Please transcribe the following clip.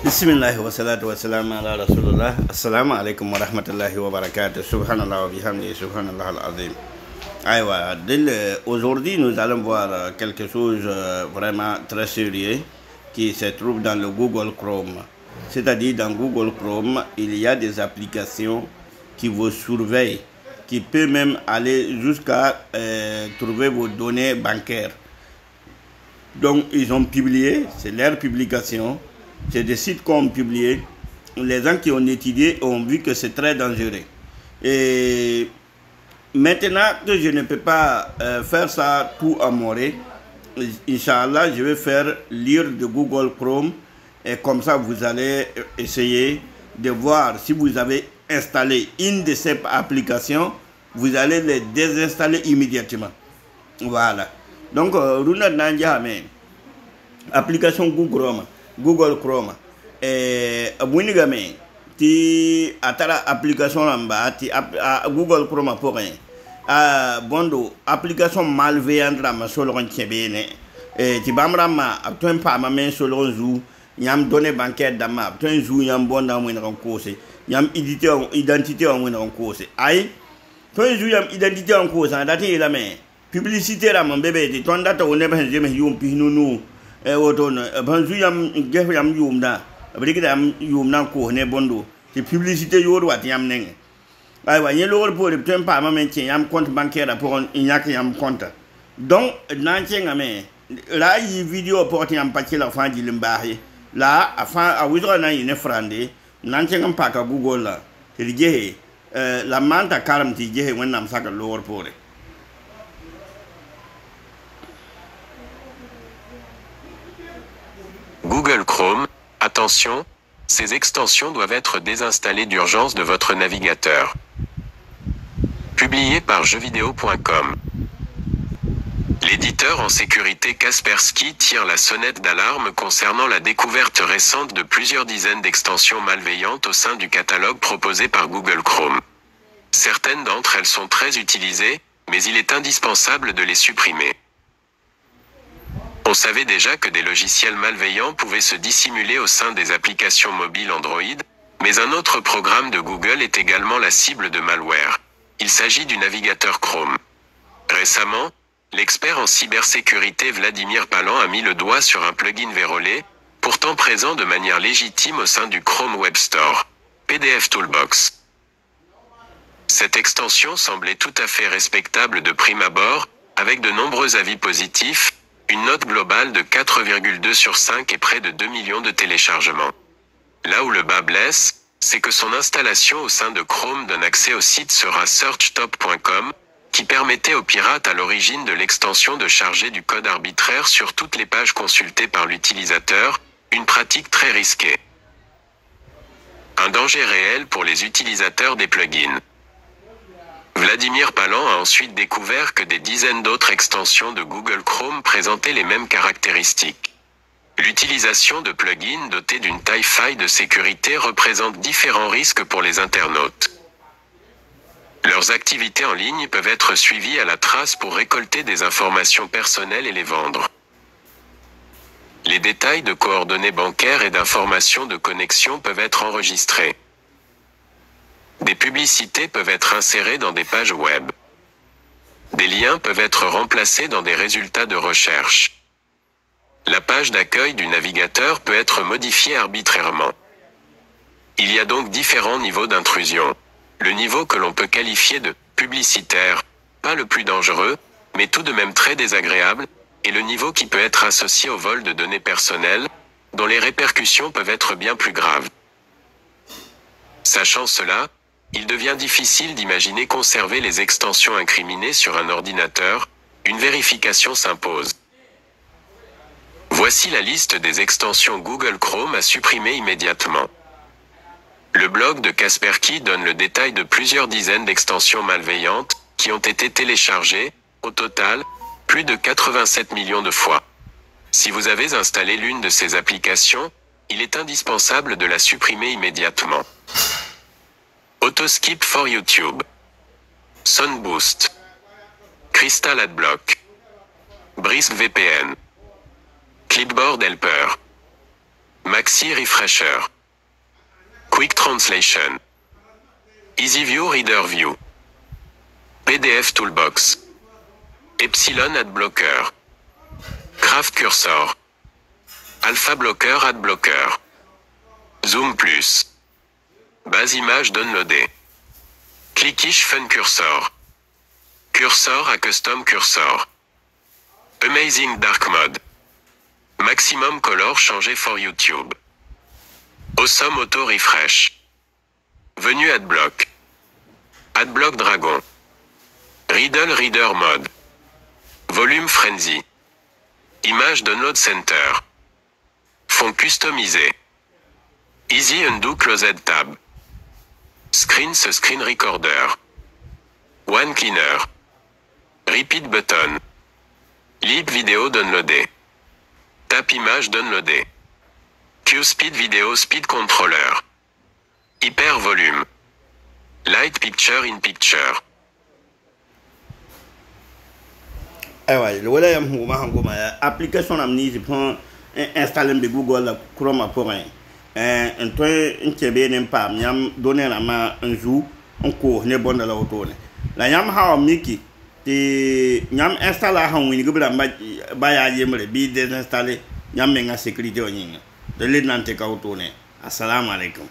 Bismillah wa salatu wa salam ala rasulullah. Assalamu alaikum wa rahmatullahi wa barakatuh. Subhanallah wa bihamdi, subhanallah al-azim. Aïwa, aujourd'hui nous allons voir quelque chose vraiment très sérieux qui se trouve dans le Google Chrome. C'est-à-dire dans Google Chrome, il y a des applications qui vous surveillent, qui peuvent même aller jusqu'à trouver vos données bancaires. Donc ils ont publié, c'est leur publication. C'est des sites qu'on a publiés. Les gens qui ont étudié ont vu que c'est très dangereux. Et maintenant que je ne peux pas faire ça tout à Morée, Inch'Allah, je vais faire lire de Google Chrome. Et comme ça, vous allez essayer de voir si vous avez installé une de ces applications, vous allez les désinstaller immédiatement. Voilà. Donc, Runa Nanjame, application Google Chrome winigame ti atara application lamba ti Google Chrome pour rien bondo application malveillante ma solo on tiebene ti bamrama ton pa ma men solo zu nyam données bancaires dama ton zu nyam bonda mo en cause nyam identité on en cause ay ton zu nyam identité en cause dati la mais publicité la mon bébé ti ton data on ne ben jeme yum pinunu woton banzu yam gefe yam yumda brigida yam yumna ko ne bondo te publicité yor wat yam neng ay wa yelo pour le temps pas mamen tien yam compte bancaire pour nyak yam compte donc nan tien ngame la yi vidéo pour yam pa la fan di limbahi la afan a widro na yi ne frande nan tien ngam pa ka Google la te jehe la manta karam ti jehe wonnam saka lor pour Google Chrome, attention, ces extensions doivent être désinstallées d'urgence de votre navigateur. Publié par jeuxvideo.com. L'éditeur en sécurité Kaspersky tire la sonnette d'alarme concernant la découverte récente de plusieurs dizaines d'extensions malveillantes au sein du catalogue proposé par Google Chrome. Certaines d'entre elles sont très utilisées, mais il est indispensable de les supprimer. On savait déjà que des logiciels malveillants pouvaient se dissimuler au sein des applications mobiles Android, mais un autre programme de Google est également la cible de malware. Il s'agit du navigateur Chrome. Récemment, l'expert en cybersécurité Vladimir Palan a mis le doigt sur un plugin vérolé, pourtant présent de manière légitime au sein du Chrome Web Store, PDF Toolbox. Cette extension semblait tout à fait respectable de prime abord, avec de nombreux avis positifs, une note globale de 4,2 sur 5 et près de 2 millions de téléchargements. Là où le bas blesse, c'est que son installation au sein de Chrome donne accès au site sera searchtop.com, qui permettait aux pirates à l'origine de l'extension de charger du code arbitraire sur toutes les pages consultées par l'utilisateur, une pratique très risquée. Un danger réel pour les utilisateurs des plugins. Vladimir Palan a ensuite découvert que des dizaines d'autres extensions de Google Chrome présentaient les mêmes caractéristiques. L'utilisation de plugins dotés d'une taille faille de sécurité représente différents risques pour les internautes. Leurs activités en ligne peuvent être suivies à la trace pour récolter des informations personnelles et les vendre. Les détails de coordonnées bancaires et d'informations de connexion peuvent être enregistrés. Des publicités peuvent être insérées dans des pages web. Des liens peuvent être remplacés dans des résultats de recherche. La page d'accueil du navigateur peut être modifiée arbitrairement. Il y a donc différents niveaux d'intrusion. Le niveau que l'on peut qualifier de publicitaire, pas le plus dangereux, mais tout de même très désagréable, et le niveau qui peut être associé au vol de données personnelles, dont les répercussions peuvent être bien plus graves. Sachant cela, il devient difficile d'imaginer conserver les extensions incriminées sur un ordinateur, une vérification s'impose. Voici la liste des extensions Google Chrome à supprimer immédiatement. Le blog de Kaspersky donne le détail de plusieurs dizaines d'extensions malveillantes, qui ont été téléchargées, au total, plus de 87 millions de fois. Si vous avez installé l'une de ces applications, il est indispensable de la supprimer immédiatement. Autoskip for YouTube, Sunboost, Crystal Adblock, Brisk VPN, Clipboard Helper, Maxi Refresher. Quick Translation. EasyView Reader View. PDF Toolbox. Epsilon Adblocker. Craft Cursor. Alpha Blocker Adblocker. Zoom Plus. Base image downloadée. Clickish Fun Cursor. Cursor à Custom Cursor. Amazing Dark Mode. Maximum Color changé for YouTube. Awesome Auto Refresh. Venu Adblock. Adblock Dragon. Riddle Reader Mode. Volume Frenzy. Image Download Center. Fond customisé. Easy Undo Closed Tab. Screen Screen Recorder. One Cleaner. Repeat Button. Lip Vidéo downloadé. Tap Image downloadé. Q-Speed Video Speed Controller. Hyper Volume. Light Picture in Picture. Aywa, le wala yam huma hangoma application amni je prends installer de Google Chrome pour un toi un tebe nem pam yam donner la ma un jour on court ne bon de la autone la yam ha miki te yam installer ha wini gubra ba ya yemre bi désinstaller yam menga sécurité oninga de l'identité ka autone assalamu alaikum.